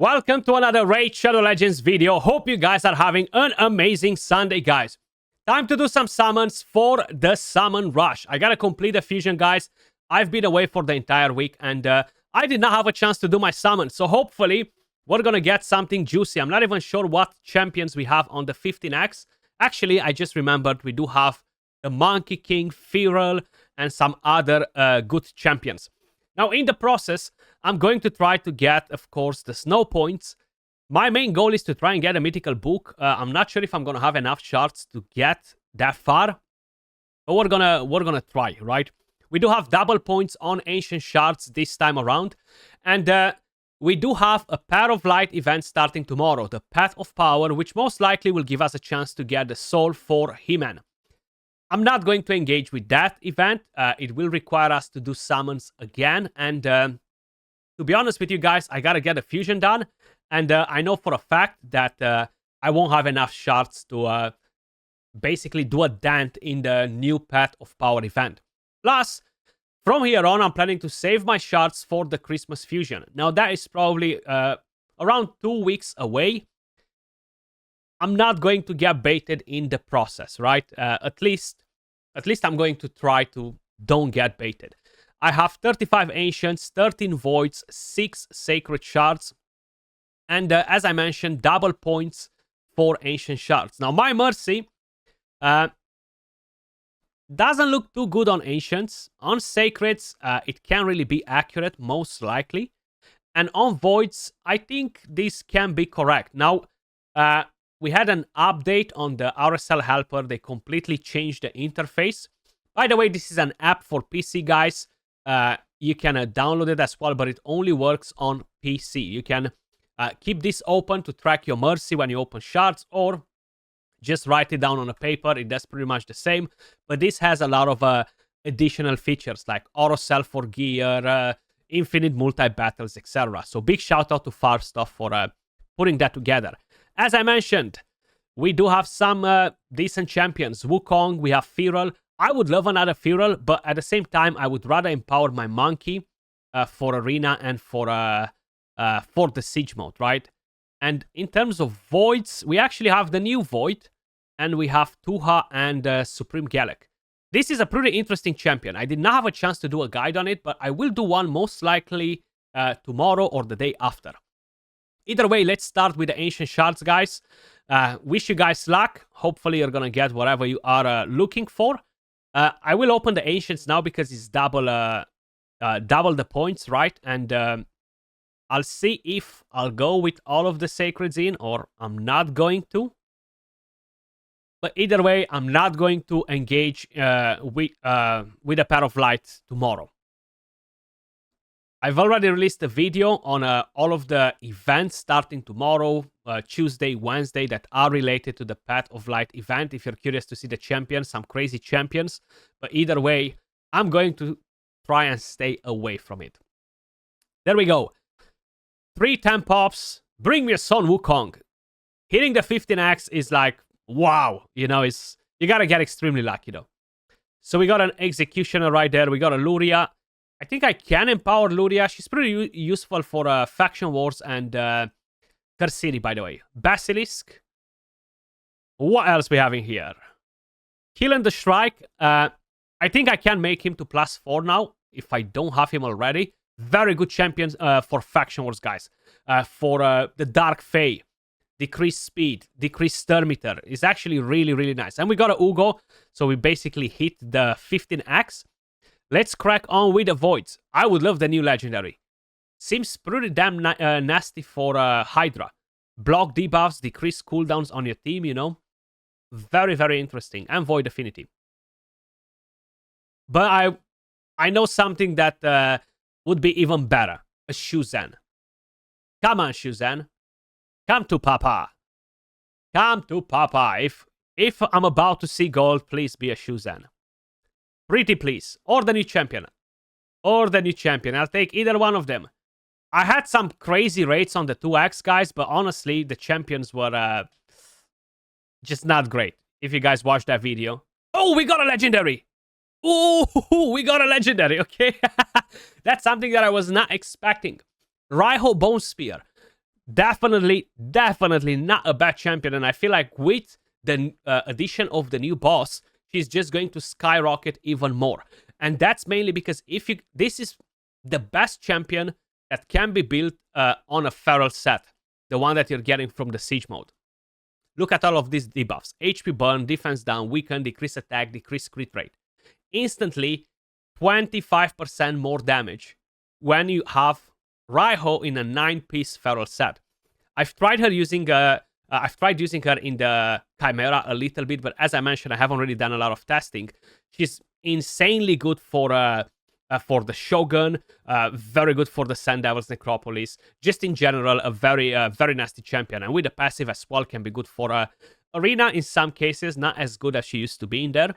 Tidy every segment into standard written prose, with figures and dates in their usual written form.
Welcome to another Raid Shadow Legends video. Hope you guys are having an amazing Sunday, guys. Time to do some summons for the summon rush. I gotta complete the fusion, guys. I've been away for the entire week and I did not have a chance to do my summon. So hopefully we're gonna get something juicy. I'm not even sure what champions we have on the 15x. Actually, I just remembered we do have the Monkey King, Feral, and some other good champions. Now, in the process, I'm going to try to get, of course, the snow points. My main goal is to try and get a mythical book. I'm not sure if I'm gonna have enough shards to get that far, but we're gonna try, right? We do have double points on ancient shards this time around, and we do have a Path of Light event starting tomorrow, the Path of Power, which most likely will give us a chance to get the soul for He-Man. I'm not going to engage with that event. It will require us to do summons again. And to be honest with you guys, I gotta get a fusion done. And I know for a fact that I won't have enough shards to basically do a dent in the new Path of Power event. Plus, from here on, I'm planning to save my shards for the Christmas fusion. Now, that is probably around 2 weeks away. I'm not going to get baited in the process, right? At least I'm going to try to don't get baited. I have 35 Ancients, 13 Voids, 6 Sacred Shards, and as I mentioned, double points for Ancient Shards. Now, my Mercy doesn't look too good on Ancients. On Sacreds, it can't really be accurate, most likely. And on Voids, I think this can be correct. Now, we had an update on the RSL Helper. They completely changed the interface. By the way, this is an app for PC, guys. You can download it as well, but it only works on PC. You can keep this open to track your Mercy when you open shards, or just write it down on a paper. It does pretty much the same, but this has a lot of additional features like auto sell for gear, infinite multi-battles, etc. So big shout out to Far Stuff for putting that together. As I mentioned, we do have some decent champions. Wukong, we have Feral. I would love another Feral, but at the same time, I would rather empower my Monkey for Arena and for the Siege mode, right? And in terms of Voids, we actually have the new Void, and we have Tuha and Supreme Gallic. This is a pretty interesting champion. I did not have a chance to do a guide on it, but I will do one most likely tomorrow or the day after. Either way, let's start with the Ancient Shards, guys. Wish you guys luck. Hopefully, you're going to get whatever you are looking for. I will open the Ancients now because it's double the points, right? And I'll see if I'll go with all of the Sacreds in or I'm not going to. But either way, I'm not going to engage with a Path of Light tomorrow. I've already released a video on all of the events starting tomorrow, Tuesday, Wednesday, that are related to the Path of Light event. If you're curious to see the champions, some crazy champions. But either way, I'm going to try and stay away from it. There we go. 3 10 pops. Bring me a Son Wukong. Hitting the 15x is like, wow. You know, you gotta get extremely lucky, though. So we got an Executioner right there. We got a Luria. I think I can empower Luria. She's pretty useful for Faction Wars and Curse City, by the way. Basilisk. What else we having here? Kill and the Strike. I think I can make him to +4 now, if I don't have him already. Very good champions for Faction Wars, guys. For the Dark Fae. Decreased speed. Decreased stir meter. It's actually really, really nice. And we got a Ugo, so we basically hit the 15x. Let's crack on with the Voids. I would love the new Legendary. Seems pretty damn nasty for Hydra. Block debuffs, decrease cooldowns on your team, you know. Very, very interesting. And Void Affinity. But I know something that would be even better. A Shuzan. Come on, Shuzan. Come to Papa. Come to Papa. If I'm about to see gold, please be a Shuzan. Pretty please. Or the new champion. Or the new champion. I'll take either one of them. I had some crazy rates on the 2x, guys, but honestly, the champions were just not great. If you guys watched that video. Oh, we got a legendary. Oh, we got a legendary, okay? That's something that I was not expecting. Raiho Bone Spear. definitely not a bad champion. And I feel like with the addition of the new boss, she's just going to skyrocket even more. And that's mainly because this is the best champion that can be built on a feral set, the one that you're getting from the siege mode. Look at all of these debuffs: HP burn, defense down, weaken, decrease attack, decrease crit rate. Instantly 25% more damage when you have Raiho in a 9-piece feral set. I've tried using her in the Chimera a little bit, but as I mentioned, I haven't really done a lot of testing. She's insanely good for the Shogun, very good for the Sand Devil's Necropolis. Just in general, a very nasty champion. And with the passive as well, can be good for Arena in some cases, not as good as she used to be in there.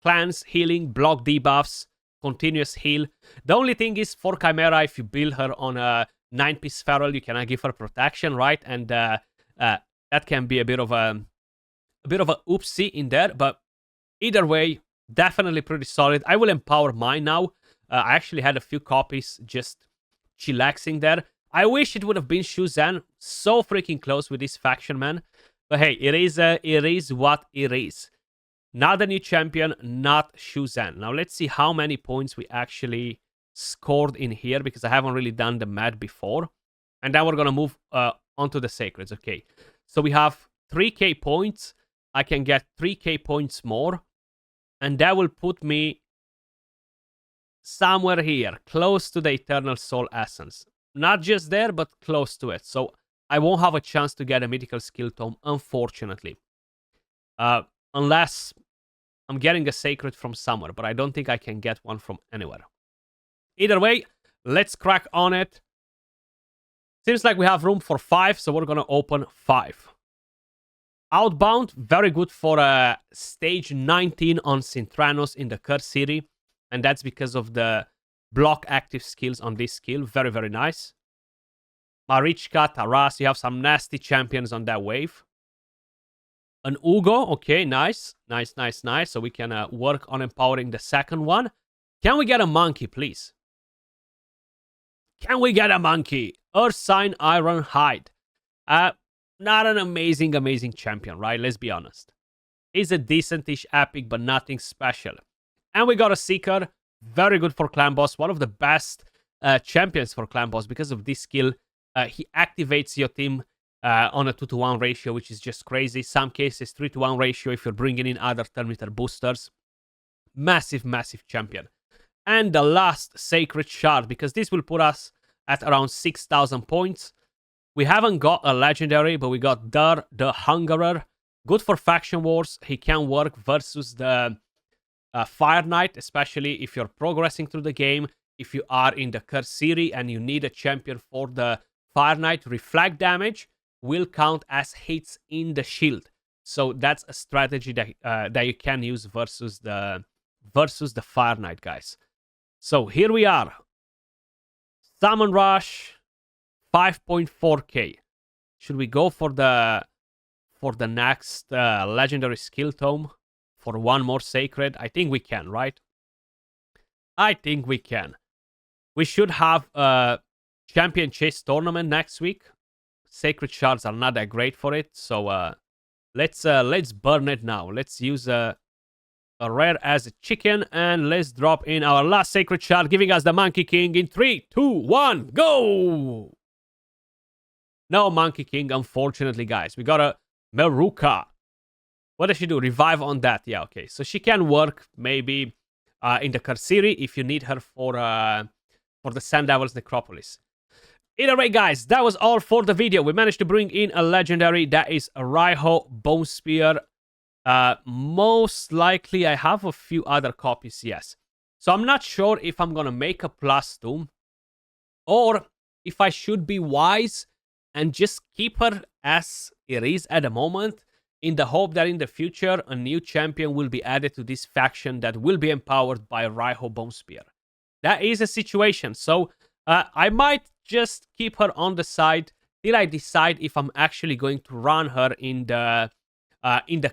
Cleanse, healing, block debuffs, continuous heal. The only thing is for Chimera, if you build her on a 9-piece feral, you cannot give her protection, right? And that can be a bit of a oopsie in there. But either way, definitely pretty solid. I will empower mine now. I actually had a few copies just chillaxing there. I wish it would have been Shuzan. So freaking close with this faction, man. But hey, it is what it is. Not the new champion, not Shuzan. Now let's see how many points we actually scored in here, because I haven't really done the math before. And then we're going to move onto the Sacreds. Okay, so we have 3k points. I can get 3k points more. And that will put me somewhere here, close to the Eternal Soul Essence. Not just there, but close to it. So I won't have a chance to get a Mythical Skill Tome, unfortunately. Unless I'm getting a Sacred from somewhere, but I don't think I can get one from anywhere. Either way, let's crack on it. Seems like we have room for 5, so we're going to open 5. Outbound, very good for stage 19 on Sintranos in the Curse City. And that's because of the block active skills on this skill. Very, very nice. Marichka, Taras, you have some nasty champions on that wave. An Ugo, okay, nice. Nice. So we can work on empowering the second one. Can we get a monkey, please? Can we get a monkey? Earth Sign Iron Hide. Not an amazing champion, right? Let's be honest. He's a decentish epic, but nothing special. And we got a Seeker. Very good for Clan Boss. One of the best champions for Clan Boss because of this skill. He activates your team on a 2-to-1 ratio, which is just crazy. Some cases 3-to-1 ratio if you're bringing in other Terminator boosters. Massive champion. And the last Sacred Shard, because this will put us at around 6,000 points. We haven't got a legendary, but we got Dur the Hungerer. Good for faction wars. He can work versus the Fire Knight, especially if you're progressing through the game. If you are in the Curse City and you need a champion for the Fire Knight, reflect damage will count as hits in the shield. So that's a strategy that you can use versus the Fire Knight, guys. So here we are. Summon Rush, 5.4k. Should we go for the next legendary skill tome for one more Sacred? I think we can, right? I think we can. We should have a Champion Chase tournament next week. Sacred Shards are not that great for it, so let's burn it now. Let's use a rare as a chicken, and let's drop in our last Sacred Shard, giving us the Monkey King in 3, 2, 1, go! No Monkey King, unfortunately, guys. We got a Meruka. What does she do? Revive on that. Yeah, okay. So she can work maybe in the Karsiri if you need her for the Sand Devil's Necropolis. Either way, guys, that was all for the video. We managed to bring in a legendary. That is a Raiho Bone Spear. Most likely, I have a few other copies, yes. So I'm not sure if I'm going to make a +2 or if I should be wise and just keep her as it is at the moment, in the hope that in the future, a new champion will be added to this faction that will be empowered by Raiho Bone Spear. That is a situation. So I might just keep her on the side till I decide if I'm actually going to run her in the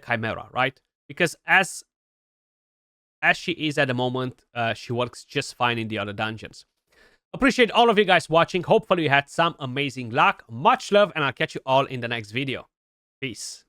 Chimera, right? Because as she is at the moment, she works just fine in the other dungeons. Appreciate all of you guys watching. Hopefully you had some amazing luck. Much love, and I'll catch you all in the next video. Peace.